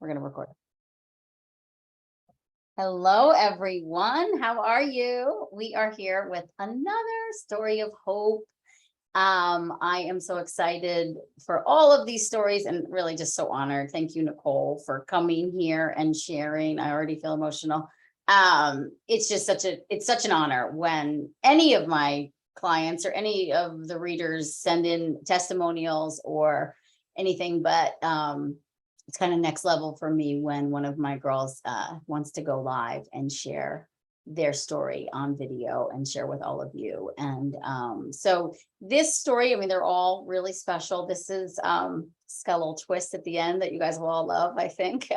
We're going to record. Hello, everyone. How are you? We are here with another story of hope. I am so excited for all of these stories and really just so honored. Thank you, Nicole, for coming here and sharing. I already feel emotional. It's just such an honor when any of my clients or any of the readers send in testimonials or anything, but it's kind of next level for me when one of my girls wants to go live and share their story on video and share with all of you. And so this story, I mean, they're all really special. This is it's got a little twist at the end that you guys will all love, I think.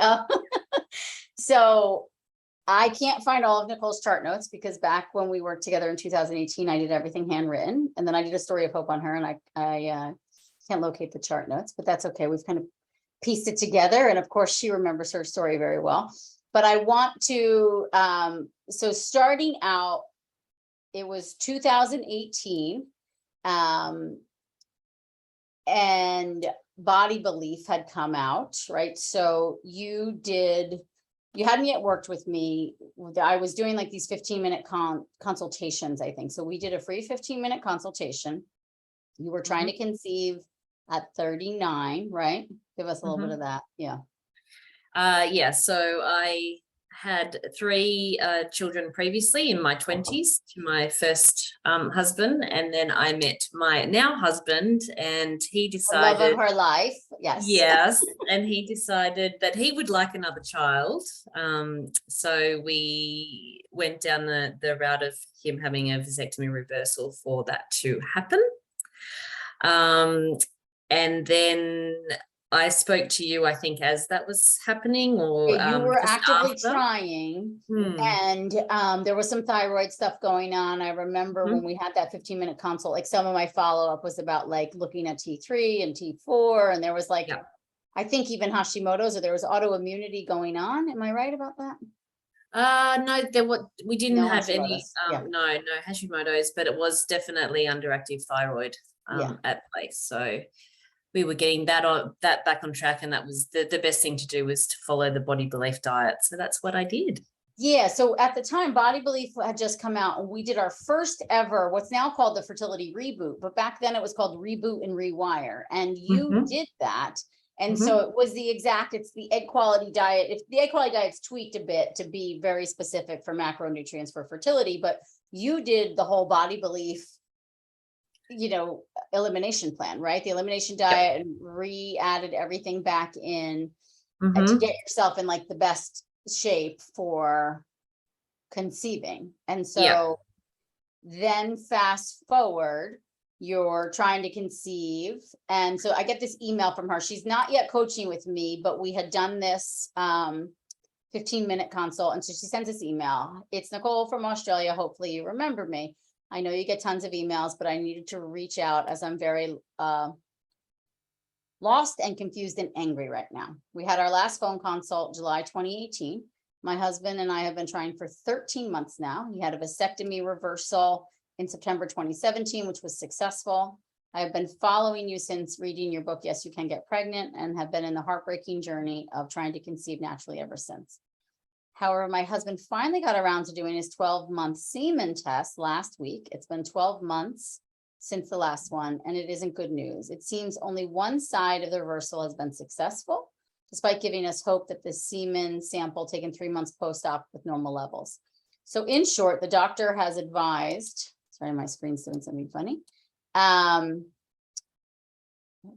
So I can't find all of Nicole's chart notes because back when we worked together in 2018, I did everything handwritten, and then I did a story of hope on her, and I can't locate the chart notes, but that's okay. We've kind of pieced it together, and of course she remembers her story very well. But I want to so starting out, it was 2018, and Body Belief had come out, right? So you hadn't yet worked with me. I was doing like these 15-minute consultations, I think. So we did a free 15-minute consultation. You were trying to conceive at 39, right? Give us a little bit of that. Yeah. Yeah, so I had 3 children previously in my 20s to my first husband, and then I met my now husband, and he decided, the love of her life. Yes, and he decided that he would like another child. So we went down the route of him having a vasectomy reversal for that to happen. And then I spoke to you, I think, as that was happening, or you were just actively after. trying, and there was some thyroid stuff going on. I remember when we had that 15-minute consult, like some of my follow-up was about like looking at T3 and T4, and there was like, I think even Hashimoto's, or there was autoimmunity going on. Am I right about that? No, we didn't have any, no Hashimoto's, but it was definitely underactive thyroid at play. So we were getting that back on track, and that was the best thing to do was to follow the Body Belief diet. So that's what I did. Yeah. So at the time, Body Belief had just come out, and we did our first ever, what's now called the fertility reboot, but back then it was called Reboot and Rewire. And you did that. And so it was it's the egg quality diet. If the egg quality diet's tweaked a bit to be very specific for macronutrients for fertility, but you did the whole Body Belief, elimination plan, right? The elimination diet, and re-added everything back in to get yourself in like the best shape for conceiving. And so then fast forward, you're trying to conceive. And so I get this email from her. She's not yet coaching with me, but we had done this 15-minute consult. And so she sends this email. It's Nicole from Australia. Hopefully you remember me. I know you get tons of emails, but I needed to reach out as I'm very lost and confused and angry right now. We had our last phone consult July 2018. My husband and I have been trying for 13 months now. He had a vasectomy reversal in September 2017, which was successful. I have been following you since reading your book, Yes, You Can Get Pregnant, and have been in the heartbreaking journey of trying to conceive naturally ever since. However, my husband finally got around to doing his 12-month semen test last week. It's been 12 months since the last one, and it isn't good news. It seems only one side of the reversal has been successful, despite giving us hope that the semen sample taken 3 months post-op with normal levels. So in short, the doctor has advised, sorry, my screen's doing something funny. What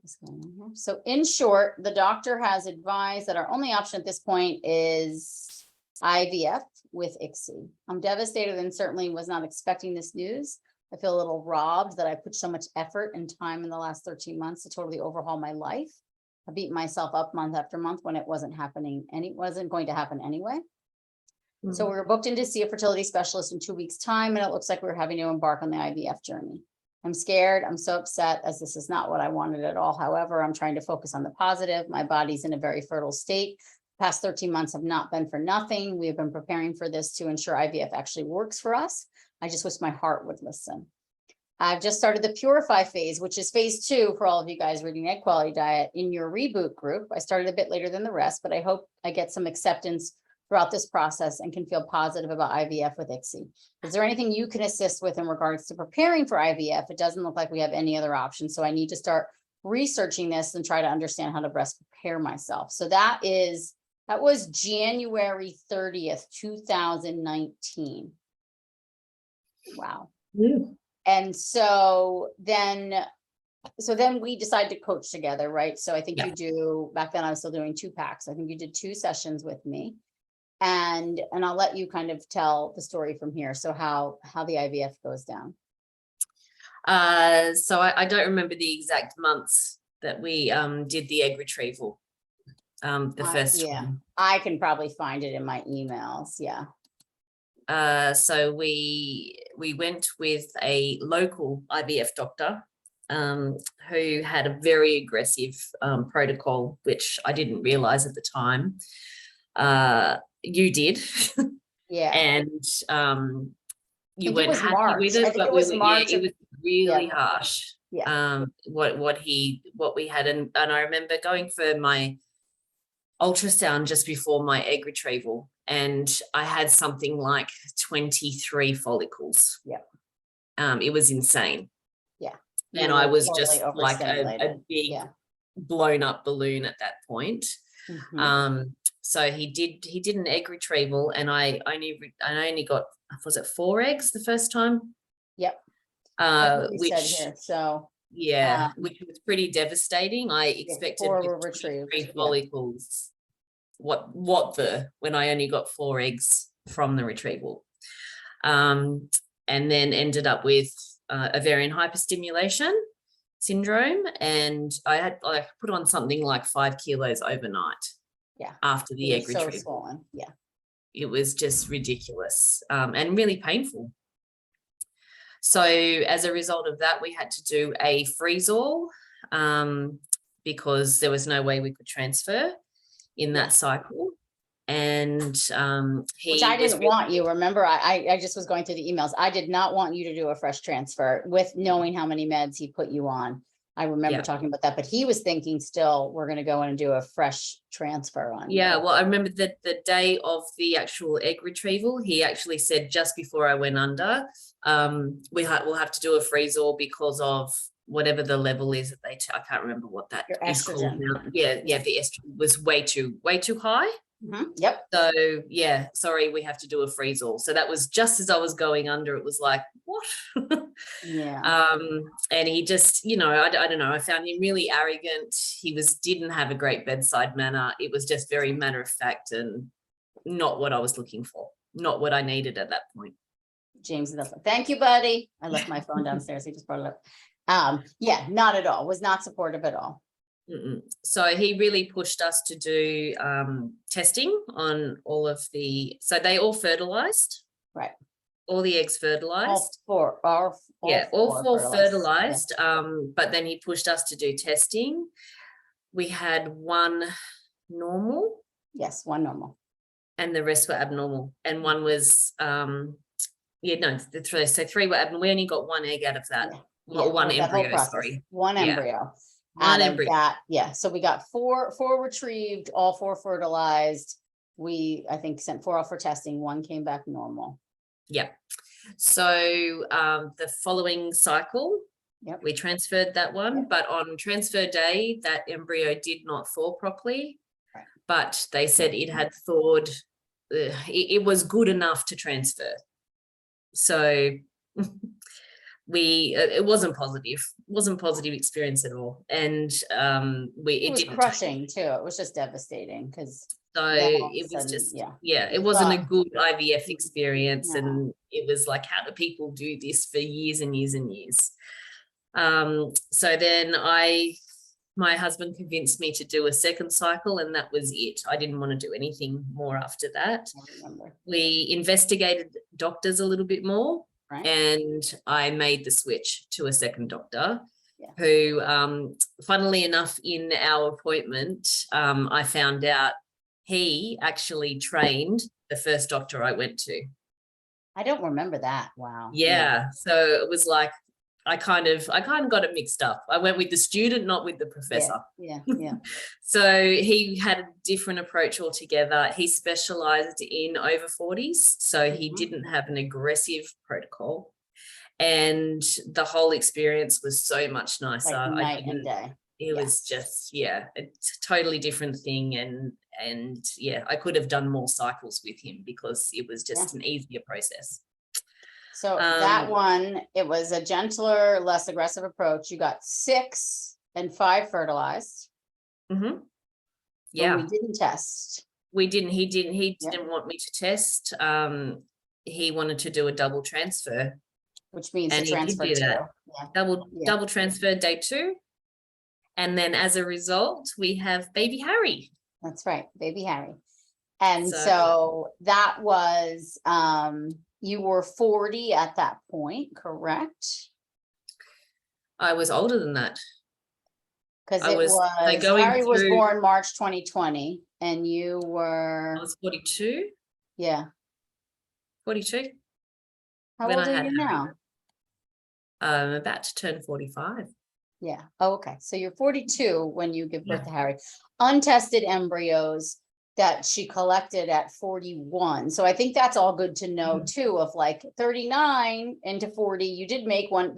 was going on here? So in short, the doctor has advised that our only option at this point is IVF with L.Ac. I'm devastated and certainly was not expecting this news. I feel a little robbed that I put so much effort and time in the last 13 months to totally overhaul my life. I beat myself up month after month when it wasn't happening, and it wasn't going to happen anyway. So we were booked in to see a fertility specialist in 2 weeks' time, and it looks like we're having to embark on the IVF journey. I'm scared. I'm so upset, as this is not what I wanted at all. However, I'm trying to focus on the positive. My body's in a very fertile state. Past 13 months have not been for nothing. We have been preparing for this to ensure IVF actually works for us. I just wish my heart would listen. I've just started the Purify phase, which is phase 2 for all of you guys reading Egg Quality Diet in your reboot group. I started a bit later than the rest, but I hope I get some acceptance throughout this process and can feel positive about IVF with ICSI. Is there anything you can assist with in regards to preparing for IVF? It doesn't look like we have any other options, so I need to start researching this and try to understand how to best prepare myself. So that was January 30th, 2019. Wow. And so then we decided to coach together, right? So I think you do, back then I was still doing 2 packs. I think you did 2 sessions with me. And I'll let you kind of tell the story from here. So how the IVF goes down. So I don't remember the exact months that we did the egg retrieval. The first one. I can probably find it in my emails. Yeah. So we went with a local IVF doctor who had a very aggressive protocol, which I didn't realize at the time. You did. Yeah. And you weren't happy March. with it, but it was March. It was really harsh. Yeah. What we had, and I remember going for my ultrasound just before my egg retrieval, and I had something like 23 follicles. Yeah. It was insane. Yeah. And I was just like a big blown up balloon at that point. So he did an egg retrieval, and I only got, was it 4 eggs the first time? Yep. Which said here, so which was pretty devastating. I expected 3 follicles. When I only got 4 eggs from the retrieval, and then ended up with ovarian hyperstimulation syndrome, and I put on something like 5 kilos overnight. Yeah. After the egg retrieval. So swollen. Yeah. It was just ridiculous, and really painful. So as a result of that, we had to do a freeze-all because there was no way we could transfer in that cycle. And which I didn't want you. Remember, I just was going through the emails. I did not want you to do a fresh transfer with knowing how many meds he put you on. I remember talking about that, but he was thinking still we're going to go in and do a fresh transfer on. Yeah, well, I remember that the day of the actual egg retrieval, he actually said just before I went under, we'll have to do a freeze-all because of whatever the level is that I can't remember what that is called now. Yeah, the estrogen was way too high. Yep. So yeah, sorry, we have to do a freeze-all. So that was just as I was going under. It was like, what? Yeah. And he just, I don't know. I found him really arrogant. He didn't have a great bedside manner. It was just very matter of fact and not what I was looking for, not what I needed at that point. James, thank you, buddy. I left my phone downstairs. He just brought it up. Yeah, not at all. Was not supportive at all. So he really pushed us to do testing on all of so they all fertilized. Right. All the eggs fertilized. All four fertilized. But then he pushed us to do testing. We had 1 normal. Yes, 1 normal. And the rest were abnormal. And 1 was so 3 were abnormal. We only got 1 egg out of that. Well, 1 embryo, sorry. 1 embryo. 1 embryo. That, so we got 4 retrieved, all 4 fertilized. We, I think, sent 4 off for testing. 1 came back normal. Yeah. So the following cycle, we transferred that one, but on transfer day, that embryo did not thaw properly, but they said it had thawed. It was good enough to transfer. So it wasn't positive experience at all. And it was crushing too. It was just devastating because it was just it wasn't a good IVF experience. And it was like, how do people do this for years and years and years? So then my husband convinced me to do a 2nd cycle, and that was it. I didn't want to do anything more after that. We investigated doctors a little bit more. Right. And I made the switch to a 2nd doctor who, funnily enough, in our appointment, I found out he actually trained the first doctor I went to. I don't remember that. Wow. Yeah. So it was like I kind of got it mixed up. I went with the student, not with the professor. Yeah. So he had a different approach altogether. He specialized in over 40s. So he didn't have an aggressive protocol. And the whole experience was so much nicer. Like night and day. It was just, a totally different thing. And yeah, I could have done more cycles with him because it was just an easier process. So that one, it was a gentler, less aggressive approach. You got 6 and 5 fertilized. Yeah. We didn't test. He didn't want me to test. He wanted to do a double transfer. Which means and to transfer he did do too. that. Double transfer day 2. And then as a result, we have baby Harry. That's right, baby Harry. And so that was, you were 40 at that point, correct? I was older than that. Because Harry was born March 2020 and you were... I was 42. Yeah. 42. How old are you now? I'm about to turn 45. Yeah. Oh, okay. So you're 42 when you give birth to Harry. Untested embryos that she collected at 41. So I think that's all good to know too, of like 39 into 40, you did make one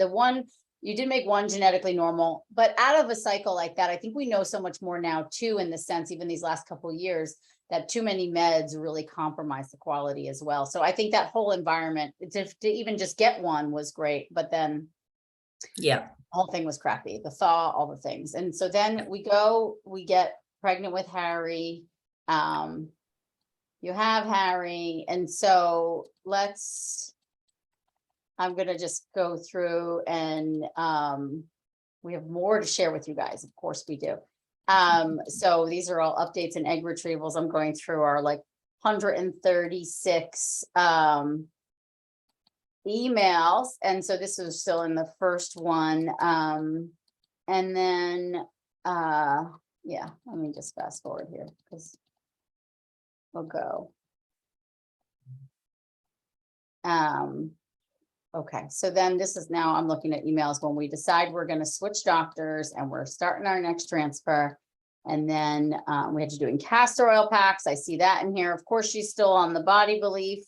genetically normal, but out of a cycle like that, I think we know so much more now too, in the sense, even these last couple of years, that too many meds really compromise the quality as well. So I think that whole environment, to even just get one was great, but then the whole thing was crappy, the thaw, all the things. And so then we get pregnant with Harry. You have Harry. And so I'm going to just go through and we have more to share with you guys. Of course we do. So these are all updates and egg retrievals. I'm going through our like 136 emails. And so this is still in the first one. And then, yeah, let me just fast forward here because we'll go. Okay, so then this is now I'm looking at emails when we decide we're going to switch doctors and we're starting our next transfer. And then we had to do in castor oil packs. I see that in here. Of course, she's still on the body belief,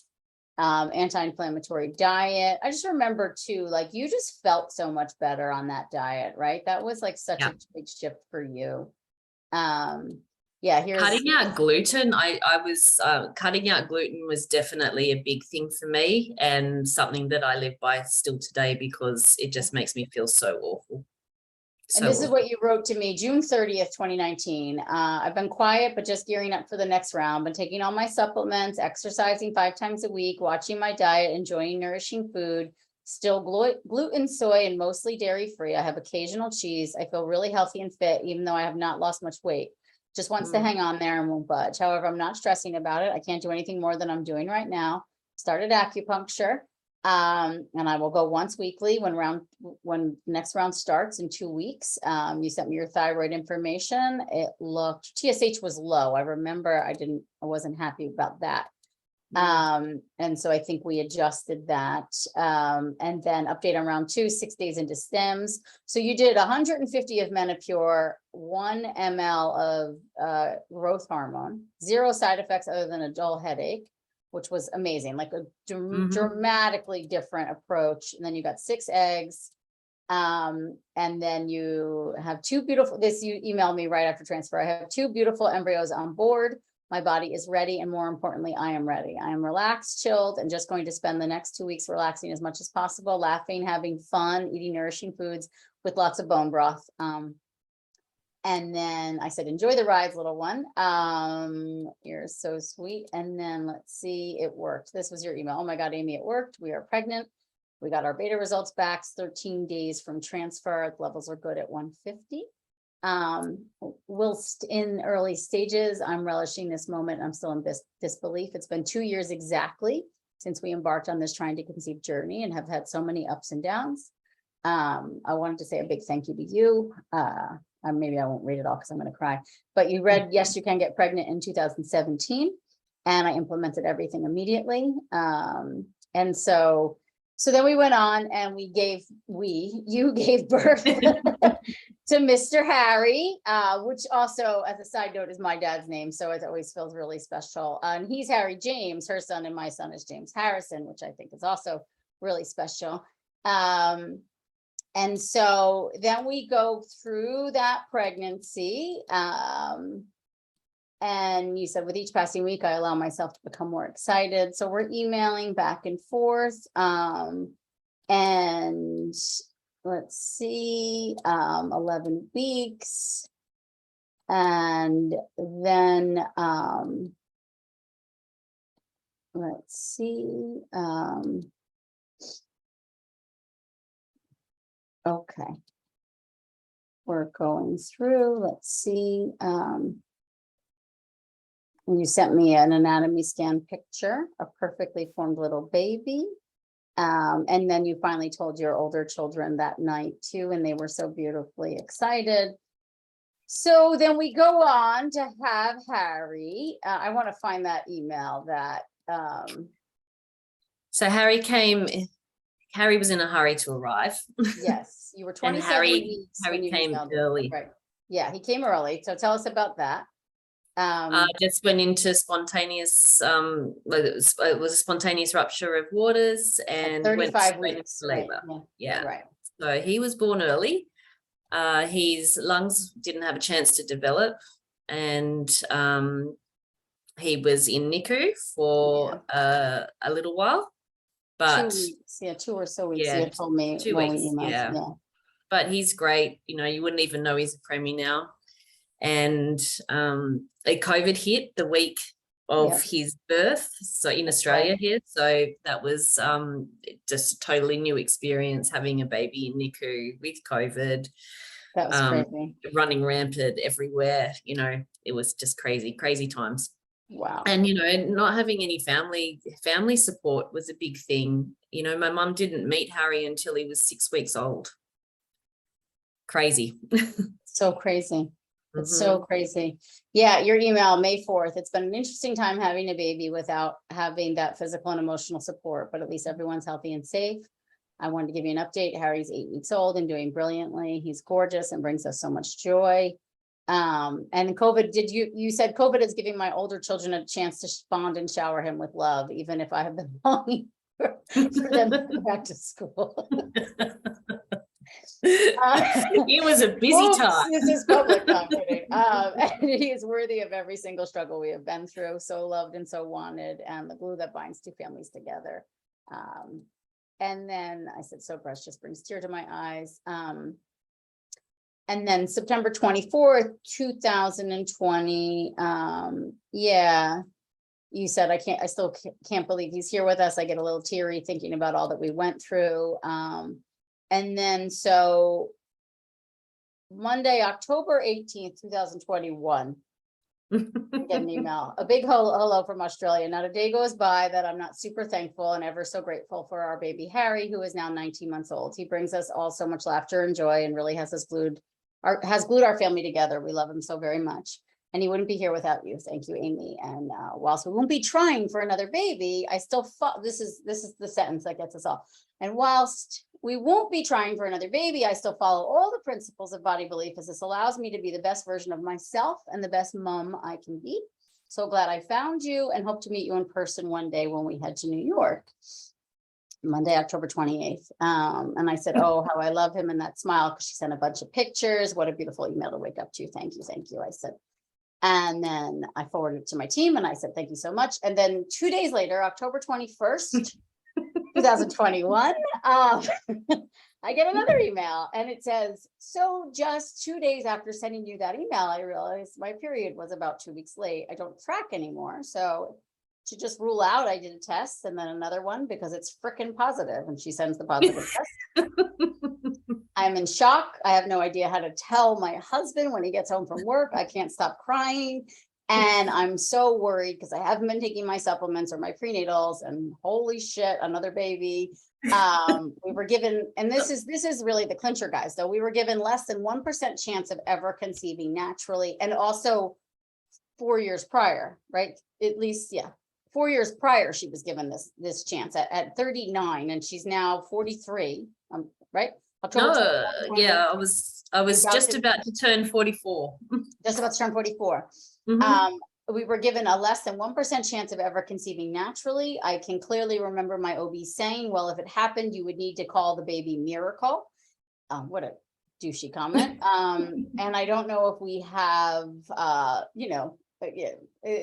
anti-inflammatory diet. I just remember too, like you just felt so much better on that diet, right? That was like such a big shift for you. Yeah, here's cutting out gluten. I was cutting out gluten was definitely a big thing for me and something that I live by still today because it just makes me feel so awful. And this is what you wrote to me, June 30th, 2019. I've been quiet, but just gearing up for the next round. Been taking all my supplements, exercising 5 times a week, watching my diet, enjoying nourishing food, still gluten, soy, and mostly dairy free. I have occasional cheese. I feel really healthy and fit, even though I have not lost much weight. Just wants to hang on there and won't budge. However, I'm not stressing about it. I can't do anything more than I'm doing right now. Started acupuncture. And I will go once weekly when next round starts in 2 weeks. You sent me your thyroid information. It looked, TSH was low. I remember I wasn't happy about that. And so I think we adjusted that. And then update on round 2, 6 days into stems. So you did 150 of Menopure, 1 ml of growth hormone, 0 side effects other than a dull headache, which was amazing, like a dramatically different approach. And then you got 6 eggs. And then you have 2 beautiful, you emailed me right after transfer. I have 2 beautiful embryos on board. My body is ready. And more importantly, I am ready. I am relaxed, chilled, and just going to spend the next 2 weeks relaxing as much as possible, laughing, having fun, eating nourishing foods with lots of bone broth. And then I said, enjoy the rides, little one. You're so sweet. And then let's see, it worked. This was your email. Oh my God, Aimee, it worked. We are pregnant. We got our beta results back 13 days from transfer. The levels are good at 150. Whilst in early stages, I'm relishing this moment. I'm still in disbelief. It's been 2 years exactly since we embarked on this trying to conceive journey and have had so many ups and downs. I wanted to say a big thank you to you. Maybe I won't read it all because I'm going to cry, but you read, yes, you can get pregnant in 2017. And I implemented everything immediately. And so So then we went on and you gave birth to Mr. Harry, which also, as a side note, is my dad's name. So it always feels really special. And he's Harry James, her son, and my son is James Harrison, which I think is also really special. And so then we go through that pregnancy. And you said, with each passing week, I allow myself to become more excited. So we're emailing back and forth. And let's see, 11 weeks. And then, let's see, okay. We're going through, let's see, you sent me an anatomy scan picture, a perfectly formed little baby. And then you finally told your older children that night too, and they were so beautifully excited. So then we go on to have Harry. I want to find that email that. So Harry was in a hurry to arrive. Yes, you were And 27 weeks. Harry when you came emailed it. early. Right. Yeah, he came early. So tell us about that. Just went into spontaneous, well, it was a spontaneous rupture of waters and 35 went weeks. into labor. Right. Yeah. Right. So he was born early. His lungs didn't have a chance to develop, and he was in NICU for a little while. But 2 weeks. Yeah, 2 or so weeks. yeah, You told me 2 when weeks. we emailed. Yeah. Yeah. But he's great. You know, you wouldn't even know he's a preemie now. And a COVID hit the week of his birth, so in Australia here. So that was just a totally new experience, having a baby in NICU with COVID. That was crazy. Running rampant everywhere. You know, it was just crazy times. Wow. And, you know, not having any family support was a big thing. You know, my mum didn't meet Harry until he was 6 weeks old. Crazy. So crazy. It's so crazy. Yeah, your email, May 4th. It's been an interesting time having a baby without having that physical and emotional support, but at least everyone's healthy and safe. I wanted to give you an update. Harry's 8 weeks old and doing brilliantly. He's gorgeous and brings us so much joy. And COVID, you said COVID is giving my older children a chance to bond and shower him with love, even if I have been longing for them to go back to school. It was a busy time. This is public confident. And he is worthy of every single struggle we have been through. So loved and so wanted, and the glue that binds two families together. And then I said, so precious, brings tear to my eyes. And then September 24th, 2020. Yeah, you said, I still can't believe he's here with us. I get a little teary thinking about all that we went through. And then so Monday, October 18th, 2021, I get an email, a big hello from Australia. Not a day goes by that I'm not super thankful and ever so grateful for our baby Harry, who is now 19 months old. He brings us all so much laughter and joy and really has glued our family together. We love him so very much. And he wouldn't be here without you. Thank you, Aimee. And whilst we won't be trying for another baby, I still this is the sentence that gets us all. And whilst we won't be trying for another baby, I still follow all the principles of body belief, as this allows me to be the best version of myself and the best mom I can be. So glad I found you and hope to meet you in person one day when we head to New York. Monday, October 28th. And I said, oh, how I love him, and that smile, because she sent a bunch of pictures. What a beautiful email to wake up to. Thank you. Thank you. I said, and then I forwarded it to my team and I said, thank you so much. And then 2 days later, October 21st, 2021, I get another email and it says, so just 2 days after sending you that email, I realized my period was about 2 weeks late. I don't track anymore. So to just rule out, I did a test and then another one because it's freaking positive, and she sends the positive test. I'm in shock. I have no idea how to tell my husband when he gets home from work. I can't stop crying. And I'm so worried because I haven't been taking my supplements or my prenatals, and holy shit, another baby. We were given, and this is really the clincher, guys, though. We were given less than 1% chance of ever conceiving naturally. And also 4 years prior, right? At least, yeah. 4 years prior, she was given this chance at 39, and she's now 43. Right? October No, 2020, yeah, I was about just to- about to turn 44. just about to turn 44. Mhm. We were given a less than 1% chance of ever conceiving naturally. I can clearly remember my OB saying, well, if it happened, you would need to call the baby miracle. What a douchey comment. And I don't know if we have,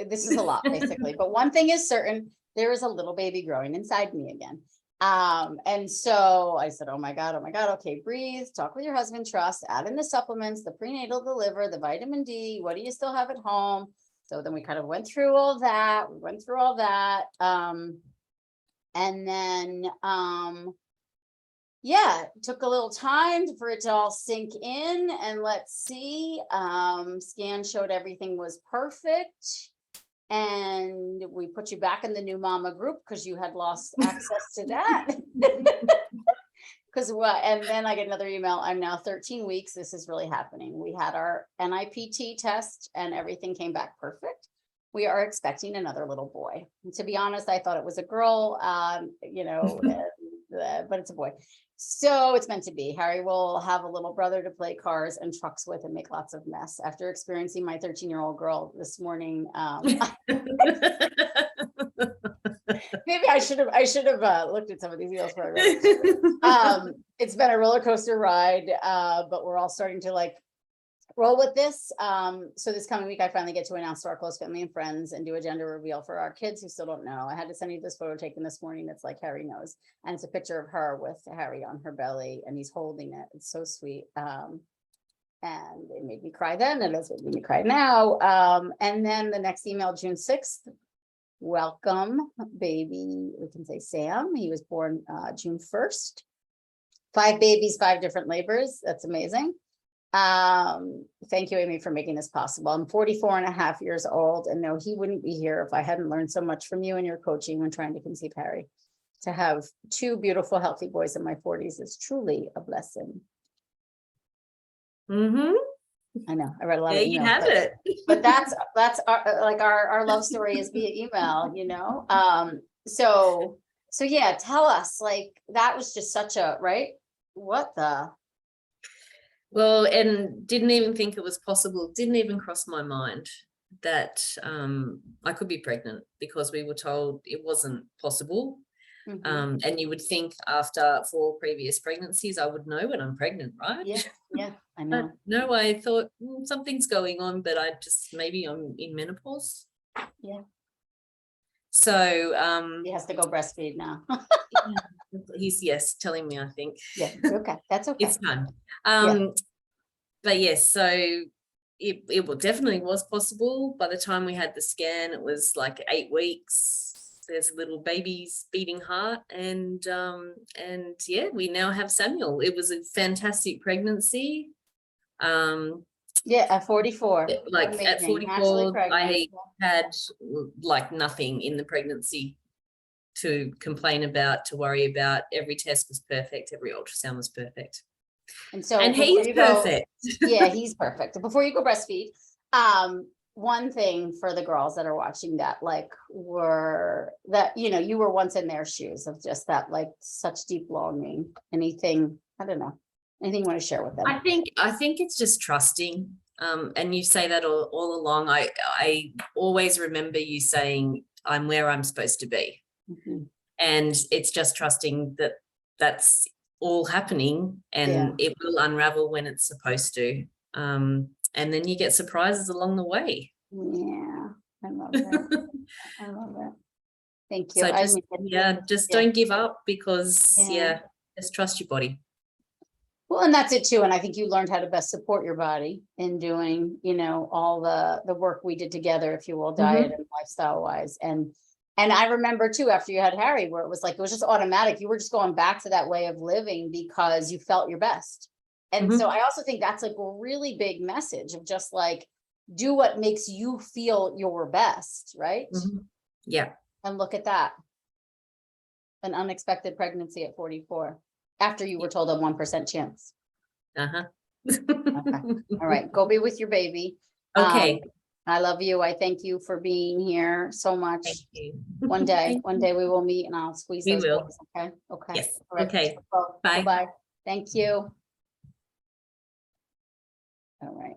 this is a lot basically, but one thing is certain, there is a little baby growing inside me again. And so I said, oh my God, okay, breathe, talk with your husband, trust, add in the supplements, the prenatal, the liver, the vitamin D, what do you still have at home? So then we kind of went through all that, and then, yeah, it took a little time for it to all sink in, and let's see, scan showed everything was perfect. And we put you back in the new mama group because you had lost access to that. And then I get another email. I'm now 13 weeks. This is really happening. We had our NIPT test and everything came back perfect. We are expecting another little boy. And to be honest, I thought it was a girl, but it's a boy. So it's meant to be. Harry will have a little brother to play cars and trucks with and make lots of mess. After experiencing my 13-year-old girl this morning, maybe I should have looked at some of these emails before I read it. It's been a roller coaster ride, but we're all starting to roll with this. So this coming week, I finally get to announce to our close family and friends and do a gender reveal for our kids who still don't know. I had to send you this photo taken this morning. It's like Harry knows. And it's a picture of her with Harry on her belly and he's holding it. It's so sweet. And it made me cry then, and it's making me cry now. And then the next email, June 6th, welcome, baby. We can say Sam. He was born June 1st. 5 babies, 5 different labors. That's amazing. Thank you, Aimee, for making this possible. I'm 44 and a half years old, and no, he wouldn't be here if I hadn't learned so much from you and your coaching when trying to conceive Harry. To have 2 beautiful, healthy boys in my 40s is truly a blessing. Mm-hmm. I know. I read a lot There of emails. you have it. But that's our love story is via email, So yeah, tell us, that was just such a, right? What the? Well, and didn't even think it was possible, didn't even cross my mind that I could be pregnant, because we were told it wasn't possible. Mhm. And you would think after 4 previous pregnancies, I would know when I'm pregnant, right? Yeah, I But know. no, I thought something's going on, but maybe I'm in menopause. Yeah. So He has to go breastfeed now. he's telling me, I think. Yeah, okay. That's okay. It's time. Yeah. But yes, so it definitely was possible. By the time we had the scan, it was like 8 weeks. There's a little baby's beating heart, and yeah, we now have Samuel. It was a fantastic pregnancy. Yeah, at 44. Like at Amazing. Naturally 44, pregnant. I had nothing in the pregnancy to complain about, to worry about. Every test was perfect. Every ultrasound was perfect. And so And before he's you go, perfect. yeah, he's perfect. Before you go breastfeed, one thing for the girls that are watching that, you were once in their shoes of just that, such deep longing. Anything, I don't know, anything you want to share with them? I think it's just trusting. And you say that all along. I always remember you saying, I'm where I'm supposed to be. Mhm. And it's just trusting that that's all happening, and it will unravel when it's supposed to. And then you get surprises along the way. Yeah, I love that. I love that. Thank you. So just don't give up, because just trust your body. Well, and that's it too. And I think you learned how to best support your body in doing, all the work we did together, if you will, diet and lifestyle wise. And I remember too, after you had Harry, where it was just automatic. You were just going back to that way of living because you felt your best. And so I also think that's a really big message of just do what makes you feel your best, right? Yeah. And look at that. An unexpected pregnancy at 44, after you were told a 1% chance. Uh-huh. Okay. All right. Go be with your baby. Okay. I love you. I thank you for being here so much. Thank you. One day Thank you. we will meet and I'll squeeze We those will. boys. Okay. Okay. Yes. All right. Okay. Bye Bye. bye. Thank you. All right.